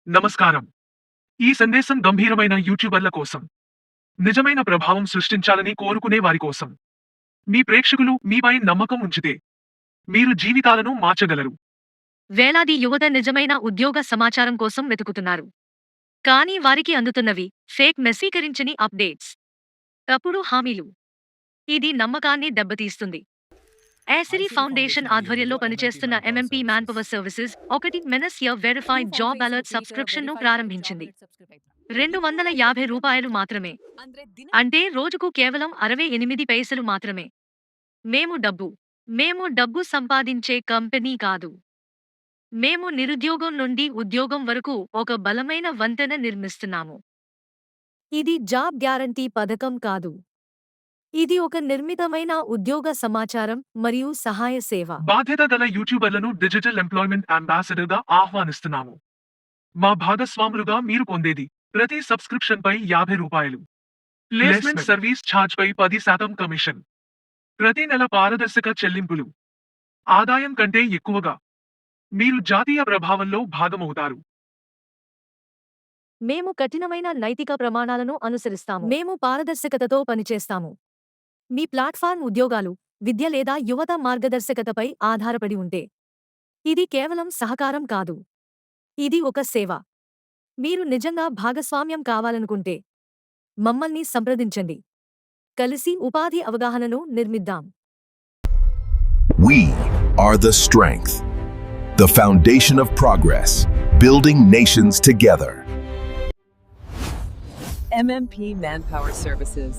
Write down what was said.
నమస్కారం. ఈ సందేశం గంభీరమైన యూట్యూబర్ల కోసం, నిజమైన ప్రభావం సృష్టించాలని కోరుకునే వారి కోసం. మీ ప్రేక్షకులు మీపై నమ్మకం ఉంచితే మీరు జీవితాలను మార్చగలరు. వేలాది యువత నిజమైన ఉద్యోగ సమాచారం కోసం వెతుకుతున్నారు. కానీ వారికి అందుతున్నవి ఫేక్ మెస్సీకరించని అప్డేట్స్, తప్పుడు హామీలు. ఇది నమ్మకాన్ని దెబ్బతీస్తుంది. ఏసిరి ఫౌండేషన్ ఆధ్వర్యంలో పనిచేస్తున్న MMP manpower services 1 verified job alert సబ్స్క్రిప్షన్ను ప్రారంభించింది. రూ. 250 మాత్రమే. అంటే రోజుకు కేవలం 68 పైసలు మాత్రమే. మేము డబ్బు సంపాదించే కంపెనీ కాదు. మేము నిరుద్యోగం నుండి ఉద్యోగం వరకు ఒక బలమైన వంతెన నిర్మిస్తున్నాము. ఇది జాబ్ గ్యారంటీ పథకం కాదు. ఇది ఒక నిర్మితమైన ఉద్యోగ సమాచారం మరియు సహాయ సేవ. బాధ్యత గల యూట్యూబర్లను డిజిటల్ ఎంప్లాయ్మెంట్ అంబాసిడర్గా ఆహ్వానిస్తున్నాము. మా భాగస్వాములుగా మీరు పొందేది ప్రతి సబ్స్క్రిప్షన్ పై రూ. 50, ప్లేస్మెంట్ సర్వీస్ ఛార్జ్ పై 10% కమిషన్, ప్రతి నెల పారదర్శక చెల్లింపులు, ఆదాయం కంటే ఎక్కువగా. మీరు జాతీయ ప్రభావంలో భాగమవుతారు. మేము కఠినమైన నైతిక ప్రమాణాలను అనుసరిస్తాము. మేము పారదర్శకతతో పనిచేస్తాము. మీ ప్లాట్ఫామ్ ఉద్యోగాలు, విద్య లేదా యువత మార్గదర్శకతపై ఆధారపడి ఉంటే, ఇది కేవలం సహకారం కాదు. ఇది ఒక సేవ. మీరు నిజంగా భాగస్వామ్యం కావాలనుకుంటే మమ్మల్ని సంప్రదించండి. కలిసి ఉపాధి అవగాహనను నిర్మిద్దాం. We are the strength, the foundation of progress, building nations together. MMP Manpower Services.